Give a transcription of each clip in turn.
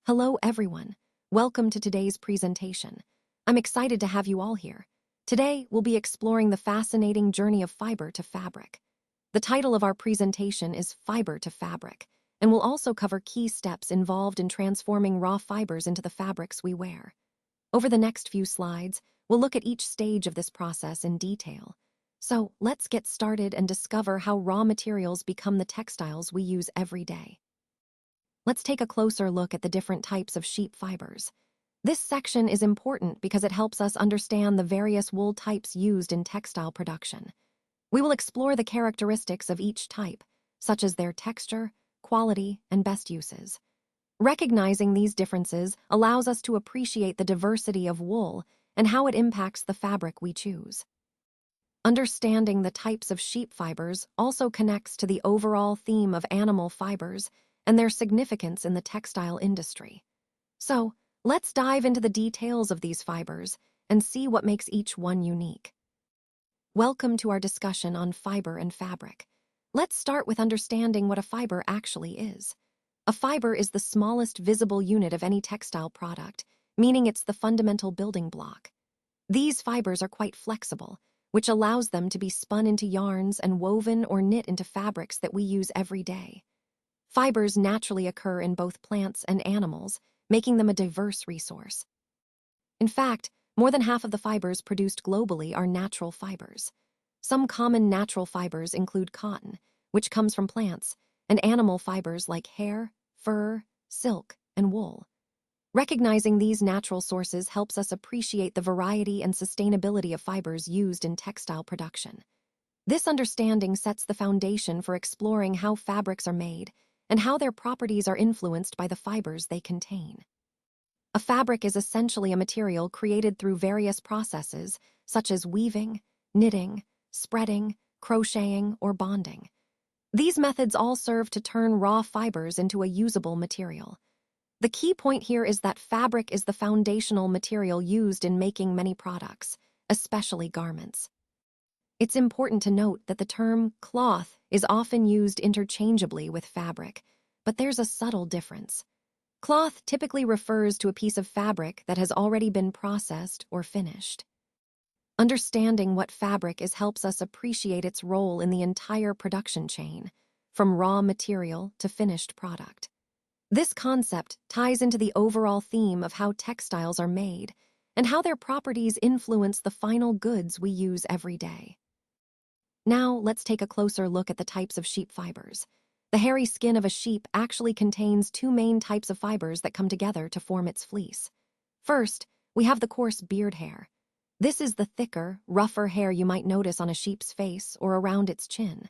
Hello, everyone. Welcome to today's presentation. I'm excited to have you all here. Today, we'll be exploring the fascinating journey of fiber to fabric. The title of our presentation is Fiber to Fabric, and we'll also cover key steps involved in transforming raw fibers into the fabrics we wear. Over the next few slides, we'll look at each stage of this process in detail. So, let's get started and discover how raw materials become the textiles we use every day. Let's take a closer look at the different types of sheep fibers. This section is important because it helps us understand the various wool types used in textile production. We will explore the characteristics of each type, such as their texture, quality, and best uses. Recognizing these differences allows us to appreciate the diversity of wool and how it impacts the fabric we choose. Understanding the types of sheep fibers also connects to the overall theme of animal fibers and their significance in the textile industry. So, let's dive into the details of these fibers and see what makes each one unique. Welcome to our discussion on fiber and fabric. Let's start with understanding what a fiber actually is. A fiber is the smallest visible unit of any textile product, meaning it's the fundamental building block. These fibers are quite flexible, which allows them to be spun into yarns and woven or knit into fabrics that we use every day. Fibers naturally occur in both plants and animals, making them a diverse resource. In fact, more than half of the fibers produced globally are natural fibers. Some common natural fibers include cotton, which comes from plants, and animal fibers like hair, fur, silk, and wool. Recognizing these natural sources helps us appreciate the variety and sustainability of fibers used in textile production. This understanding sets the foundation for exploring how fabrics are made and how their properties are influenced by the fibers they contain. A fabric is essentially a material created through various processes, such as weaving, knitting, spreading, crocheting, or bonding. These methods all serve to turn raw fibers into a usable material. The key point here is that fabric is the foundational material used in making many products, especially garments. It's important to note that the term cloth is often used interchangeably with fabric, but there's a subtle difference. Cloth typically refers to a piece of fabric that has already been processed or finished. Understanding what fabric is helps us appreciate its role in the entire production chain, from raw material to finished product. This concept ties into the overall theme of how textiles are made and how their properties influence the final goods we use every day. Now, let's take a closer look at the types of sheep fibers. The hairy skin of a sheep actually contains two main types of fibers that come together to form its fleece. First, we have the coarse beard hair. This is the thicker, rougher hair you might notice on a sheep's face or around its chin.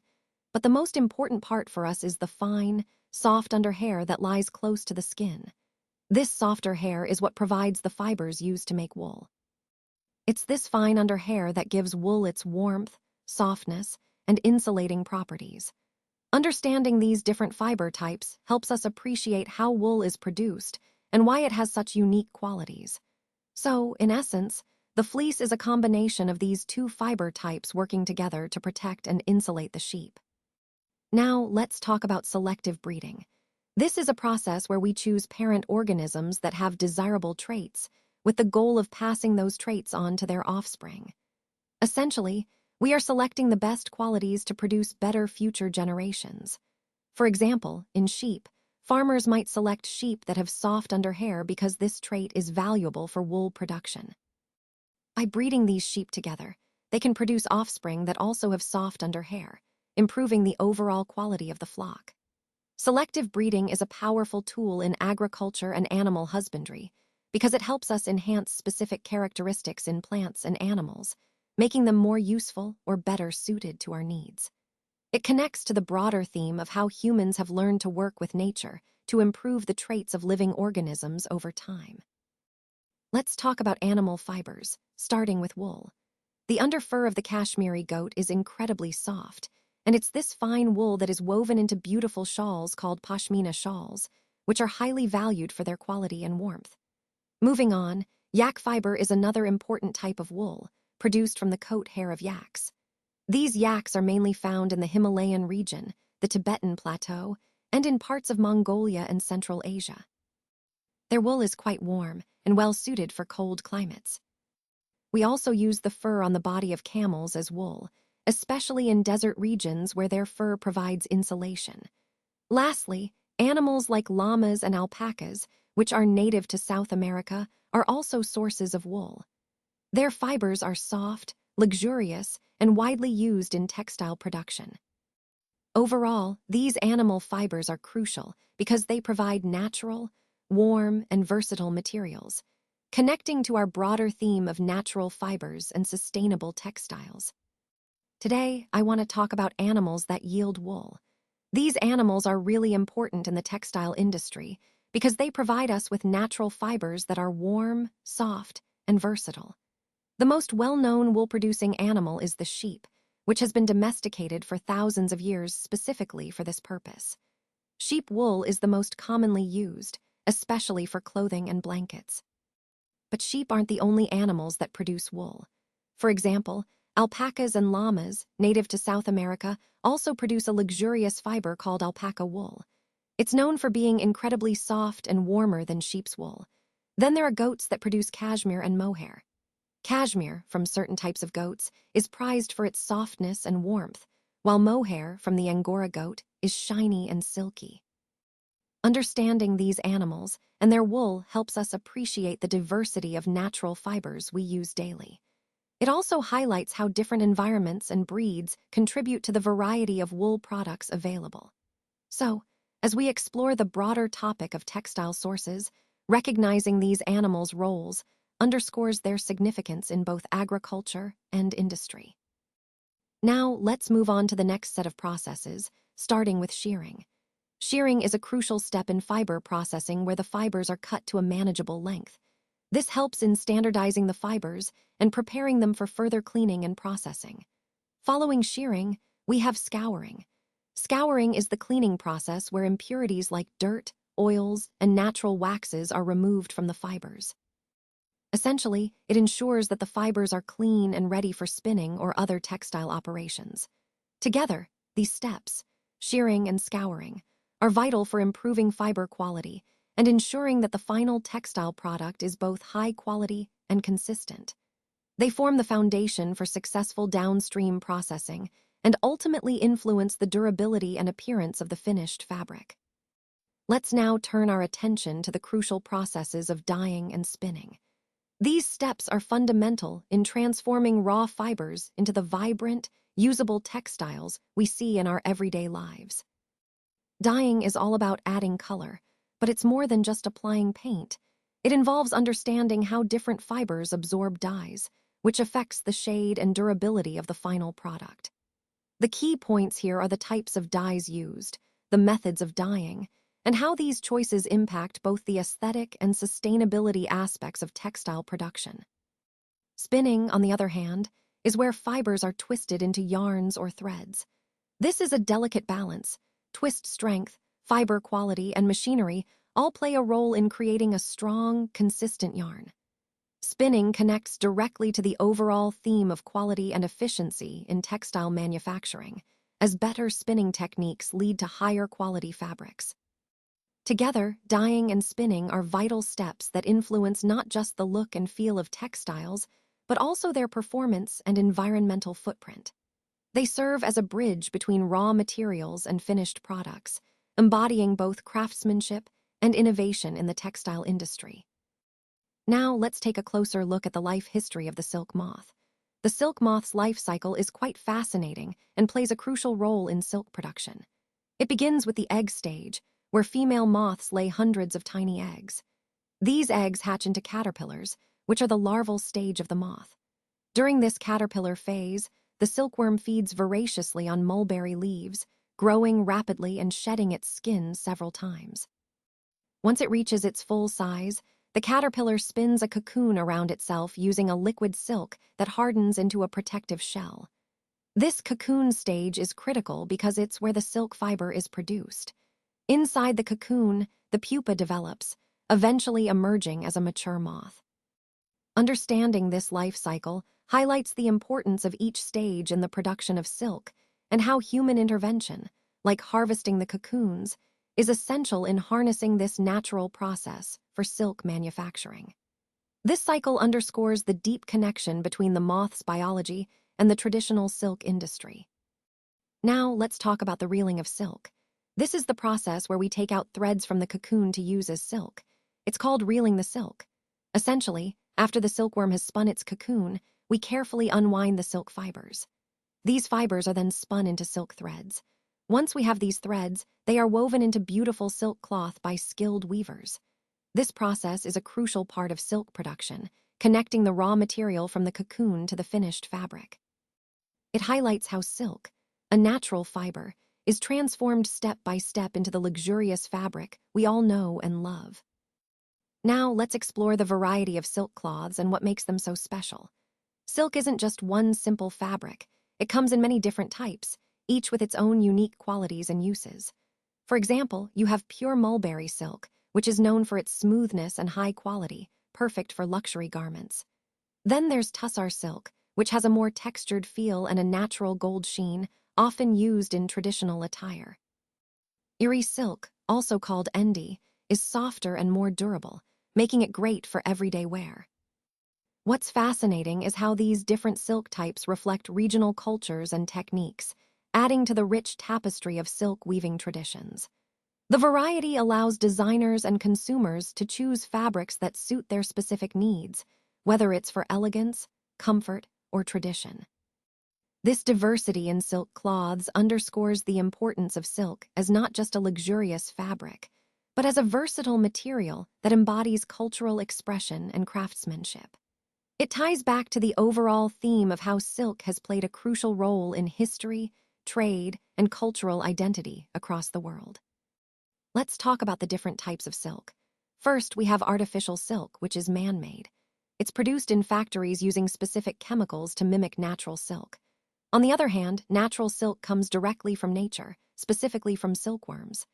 But the most important part for us is the fine, soft underhair that lies close to the skin. This softer hair is what provides the fibers used to make wool. It's this fine underhair that gives wool its warmth, softness, and insulating properties. Understanding these different fiber types helps us appreciate how wool is produced and why it has such unique qualities. So, in essence, the fleece is a combination of these two fiber types working together to protect and insulate the sheep. Now, let's talk about selective breeding. This is a process where we choose parent organisms that have desirable traits, with the goal of passing those traits on to their offspring. Essentially, we are selecting the best qualities to produce better future generations. For example, in sheep, farmers might select sheep that have soft underhair because this trait is valuable for wool production. By breeding these sheep together, they can produce offspring that also have soft underhair, improving the overall quality of the flock. Selective breeding is a powerful tool in agriculture and animal husbandry because it helps us enhance specific characteristics in plants and animals, making them more useful or better suited to our needs. It connects to the broader theme of how humans have learned to work with nature to improve the traits of living organisms over time. Let's talk about animal fibers, starting with wool. The underfur of the Kashmiri goat is incredibly soft, and it's this fine wool that is woven into beautiful shawls called pashmina shawls, which are highly valued for their quality and warmth. Moving on, yak fiber is another important type of wool, produced from the coat hair of yaks. These yaks are mainly found in the Himalayan region, the Tibetan Plateau, and in parts of Mongolia and Central Asia. Their wool is quite warm and well suited for cold climates. We also use the fur on the body of camels as wool, especially in desert regions where their fur provides insulation. Lastly, animals like llamas and alpacas, which are native to South America, are also sources of wool. Their fibers are soft, luxurious, and widely used in textile production. Overall, these animal fibers are crucial because they provide natural, warm, and versatile materials, connecting to our broader theme of natural fibers and sustainable textiles. Today, I want to talk about animals that yield wool. These animals are really important in the textile industry because they provide us with natural fibers that are warm, soft, and versatile. The most well-known wool-producing animal is the sheep, which has been domesticated for thousands of years specifically for this purpose. Sheep wool is the most commonly used, especially for clothing and blankets. But sheep aren't the only animals that produce wool. For example, alpacas and llamas, native to South America, also produce a luxurious fiber called alpaca wool. It's known for being incredibly soft and warmer than sheep's wool. Then there are goats that produce cashmere and mohair. Cashmere, from certain types of goats, is prized for its softness and warmth, while mohair, from the Angora goat, is shiny and silky. Understanding these animals and their wool helps us appreciate the diversity of natural fibers we use daily. It also highlights how different environments and breeds contribute to the variety of wool products available. So, as we explore the broader topic of textile sources, recognizing these animals' roles underscores their significance in both agriculture and industry. Now, let's move on to the next set of processes, starting with shearing. Shearing is a crucial step in fiber processing where the fibers are cut to a manageable length. This helps in standardizing the fibers and preparing them for further cleaning and processing. Following shearing, we have scouring. Scouring is the cleaning process where impurities like dirt, oils, and natural waxes are removed from the fibers. Essentially, it ensures that the fibers are clean and ready for spinning or other textile operations. Together, these steps, shearing and scouring, are vital for improving fiber quality and ensuring that the final textile product is both high quality and consistent. They form the foundation for successful downstream processing and ultimately influence the durability and appearance of the finished fabric. Let's now turn our attention to the crucial processes of dyeing and spinning. These steps are fundamental in transforming raw fibers into the vibrant, usable textiles we see in our everyday lives. Dyeing is all about adding color, but it's more than just applying paint. It involves understanding how different fibers absorb dyes, which affects the shade and durability of the final product. The key points here are the types of dyes used, the methods of dyeing, and how these choices impact both the aesthetic and sustainability aspects of textile production. Spinning, on the other hand, is where fibers are twisted into yarns or threads. This is a delicate balance. Twist strength, fiber quality, and machinery all play a role in creating a strong, consistent yarn. Spinning connects directly to the overall theme of quality and efficiency in textile manufacturing, as better spinning techniques lead to higher quality fabrics. Together, dyeing and spinning are vital steps that influence not just the look and feel of textiles, but also their performance and environmental footprint. They serve as a bridge between raw materials and finished products, embodying both craftsmanship and innovation in the textile industry. Now, let's take a closer look at the life history of the silk moth. The silk moth's life cycle is quite fascinating and plays a crucial role in silk production. It begins with the egg stage, where female moths lay hundreds of tiny eggs. These eggs hatch into caterpillars, which are the larval stage of the moth. During this caterpillar phase, the silkworm feeds voraciously on mulberry leaves, growing rapidly and shedding its skin several times. Once it reaches its full size, the caterpillar spins a cocoon around itself using a liquid silk that hardens into a protective shell. This cocoon stage is critical because it's where the silk fiber is produced. Inside the cocoon, the pupa develops, eventually emerging as a mature moth. Understanding this life cycle highlights the importance of each stage in the production of silk and how human intervention, like harvesting the cocoons, is essential in harnessing this natural process for silk manufacturing. This cycle underscores the deep connection between the moth's biology and the traditional silk industry. Now, let's talk about the reeling of silk. This is the process where we take out threads from the cocoon to use as silk. It's called reeling the silk. Essentially, after the silkworm has spun its cocoon, we carefully unwind the silk fibers. These fibers are then spun into silk threads. Once we have these threads, they are woven into beautiful silk cloth by skilled weavers. This process is a crucial part of silk production, connecting the raw material from the cocoon to the finished fabric. It highlights how silk, a natural fiber, is transformed step by step into the luxurious fabric we all know and love. Now, let's explore the variety of silk cloths and what makes them so special. Silk isn't just one simple fabric. It comes in many different types, each with its own unique qualities and uses. For example, you have pure mulberry silk, which is known for its smoothness and high quality, perfect for luxury garments. Then there's tussar silk, which has a more textured feel and a natural gold sheen, often used in traditional attire. Erie silk, also called endi, is softer and more durable, making it great for everyday wear. What's fascinating is how these different silk types reflect regional cultures and techniques, adding to the rich tapestry of silk weaving traditions. The variety allows designers and consumers to choose fabrics that suit their specific needs, whether it's for elegance, comfort, or tradition. This diversity in silk cloths underscores the importance of silk as not just a luxurious fabric, but as a versatile material that embodies cultural expression and craftsmanship. It ties back to the overall theme of how silk has played a crucial role in history, trade, and cultural identity across the world. Let's talk about the different types of silk. First, we have artificial silk, which is man-made. It's produced in factories using specific chemicals to mimic natural silk. On the other hand, natural silk comes directly from nature, specifically from silkworms.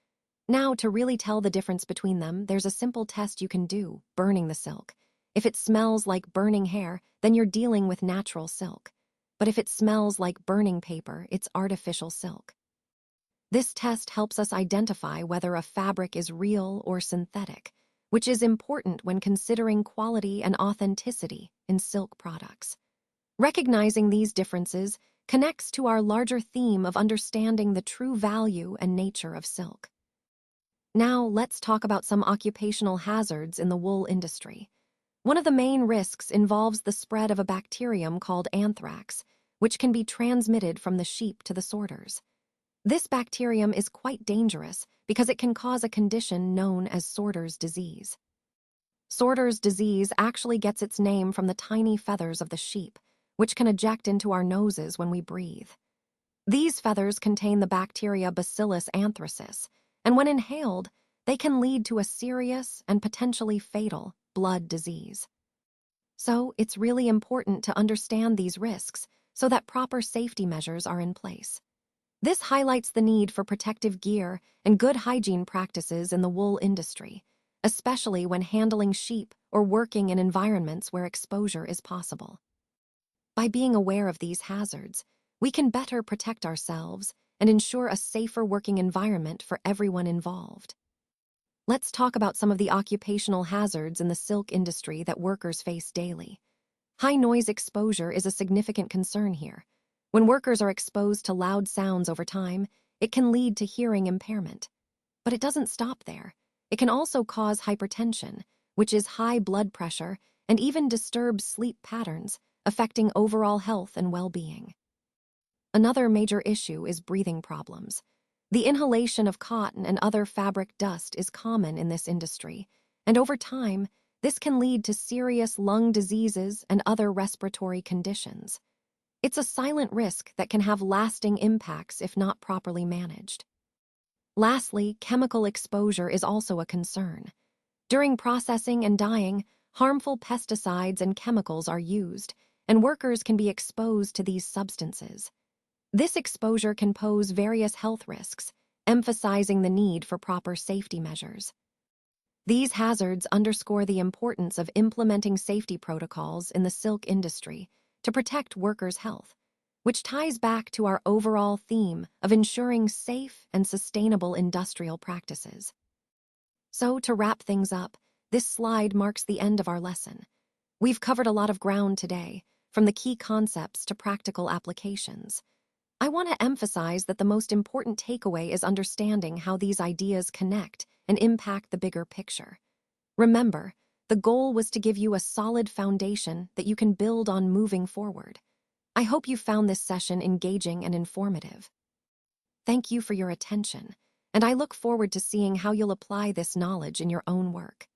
Now, to really tell the difference between them, there's a simple test you can do: burning the silk. If it smells like burning hair, then you're dealing with natural silk. But if it smells like burning paper, it's artificial silk. This test helps us identify whether a fabric is real or synthetic, which is important when considering quality and authenticity in silk products. Recognizing these differences connects to our larger theme of understanding the true value and nature of silk. Now, let's talk about some occupational hazards in the wool industry. One of the main risks involves the spread of a bacterium called anthrax, which can be transmitted from the sheep to the sorters. This bacterium is quite dangerous because it can cause a condition known as sorter's disease. Sorter's disease actually gets its name from the tiny feathers of the sheep, which can eject into our noses when we breathe. These feathers contain the bacteria Bacillus anthracis, and when inhaled, they can lead to a serious and potentially fatal blood disease. So, it's really important to understand these risks so that proper safety measures are in place. This highlights the need for protective gear and good hygiene practices in the wool industry, especially when handling sheep or working in environments where exposure is possible. By being aware of these hazards, we can better protect ourselves and ensure a safer working environment for everyone involved. Let's talk about some of the occupational hazards in the silk industry that workers face daily. High noise exposure is a significant concern here. When workers are exposed to loud sounds over time, it can lead to hearing impairment. But it doesn't stop there. It can also cause hypertension, which is high blood pressure, and even disturb sleep patterns, affecting overall health and well-being. Another major issue is breathing problems. The inhalation of cotton and other fabric dust is common in this industry, and over time, this can lead to serious lung diseases and other respiratory conditions. It's a silent risk that can have lasting impacts if not properly managed. Lastly, chemical exposure is also a concern. During processing and dyeing, harmful pesticides and chemicals are used, and workers can be exposed to these substances. This exposure can pose various health risks, emphasizing the need for proper safety measures. These hazards underscore the importance of implementing safety protocols in the silk industry to protect workers' health, which ties back to our overall theme of ensuring safe and sustainable industrial practices. So, to wrap things up, This slide marks the end of our lesson. We've covered a lot of ground today, from the key concepts to practical applications. I want to emphasize that the most important takeaway is understanding how these ideas connect and impact the bigger picture. Remember, the goal was to give you a solid foundation that you can build on moving forward. I hope you found this session engaging and informative. Thank you for your attention, and I look forward to seeing how you'll apply this knowledge in your own work.